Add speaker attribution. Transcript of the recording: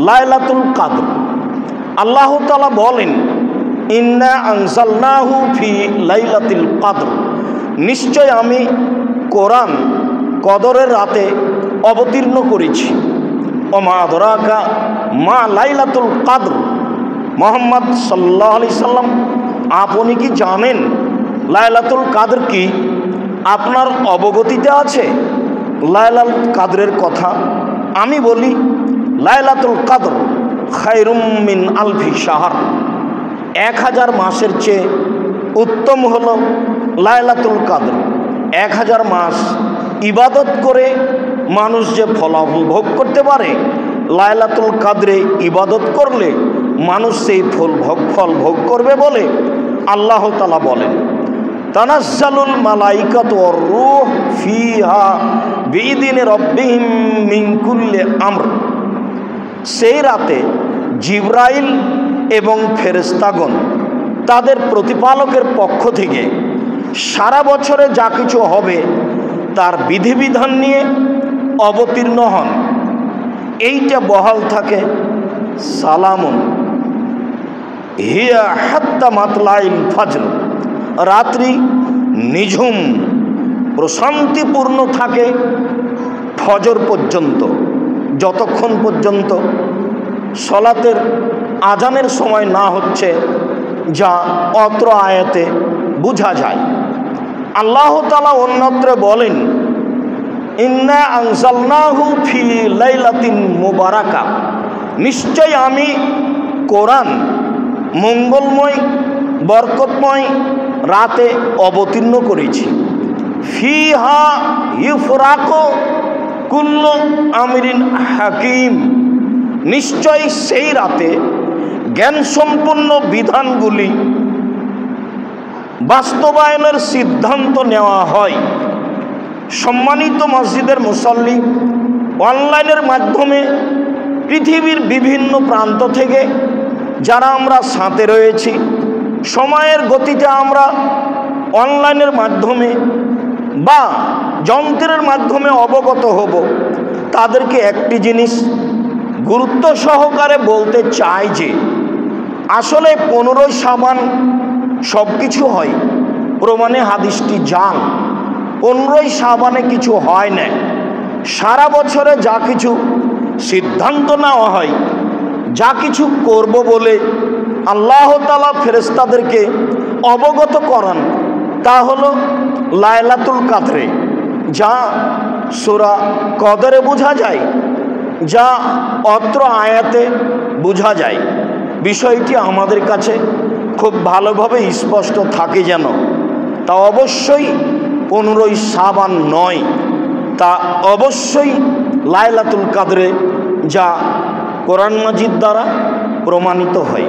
Speaker 1: লাইলাতুল কদর। আল্লাহ তাআলা বলেন, ইন্না আনজালনাহু ফি লাইলাতুল কদর, নিশ্চয় আমি কোরআন কদরের রাতে অবতীর্ণ করেছি। ওমা আদরাকা মা লাইলাতুল কদর, মুহাম্মদ সাল্লাল্লাহু আলাইহি সাল্লাম আপনি কি জানেন লাইলাতুল কদর কি? আপনার অবগতিতে আছে লাইলাতুল কদরের কথা? আমি বলি, লাইলাতুল কদর খায়রুম মিন আলফি শাহর, 1000 মাসের চেয়ে উত্তম হলো লাইলাতুল কদর। 1000 মাস ইবাদত করে মানুষ যে ফলাফল ভোগ করতে পারে, লাইলাতুল কদরে ইবাদত করলে মানুষ সেই ফল ভোগ করবে বলে আল্লাহ তাআলা বলেন, তানাজ্জালুল মালাইকাতু ওয়ার রূহ ফিহা বিইذনি রাব্বিহিম মিন কুল্লি আমর। সেই রাতে জিবরাইল এবং ফেরেশতাগণ তাদের প্রতিপালকের পক্ষ থেকে সারা বছরে যা কিছু হবে তার বিধিবিধান নিয়ে অবতীর্ণ হন। এইটা বহাল থাকে, সালামুন হিয়া হাত্তা মাতলাইল ফজর, রাত্রি নিঝুম প্রশান্তিপূর্ণ থাকে ফজর পর্যন্ত, যতক্ষণ পর্যন্ত সলাতের আজানের সময় না হচ্ছে, যা অত্র আয়াতে বোঝা যায়। আল্লাহ তাআলা অন্যত্র বলেন, ইন্না আনজালনাহু ফি লাইলাতিন মুবারাকা, নিশ্চয় আমি কোরআন মঙ্গলময় বরকতময় রাতে অবতীর্ণ করেছি। ফিহা ইউফরাকু কুল্লু আমরিন হাকিম, নিশ্চয় সেই রাতে জ্ঞান সম্পন্ন বিধানগুলি বাস্তবায়নের সিদ্ধান্ত নেওয়া হয়। সম্মানিত মসজিদের মুসল্লি, অনলাইনের মাধ্যমে পৃথিবীর বিভিন্ন প্রান্ত থেকে যারা আমরা সাথে রয়েছি, সময়ের গতিতে আমরা অনলাইনের মাধ্যমে বা যন্ত্রের মাধ্যমে অবগত হব, তাদেরকে একটি জিনিস গুরুত্ব সহকারে বলতে চাই যে আসলে 15 শাবান সব কিছু হয়, প্রমাণে হাদিসটি জাল। 15 শাবানে কিছু হয় না। সারা বছরে যা কিছু সিদ্ধান্ত নেওয়া হয়, যা কিছু করব বলে আল্লাহ তাআলা ফেরেশতাদেরকে অবগত করান, তা হলো লাইলাতুল কদরে, যা সূরা কদরে বোঝা যায়, যা অত্র আয়াতে বোঝা যায়। বিষয়টি আমাদের কাছে খুব ভালোভাবে স্পষ্ট থাকে যেন, তা অবশ্যই 15 শাবান নয়, তা অবশ্যই লাইলাতুল কদরে, যা কোরআন মাজিদ দ্বারা প্রমাণিত হয়।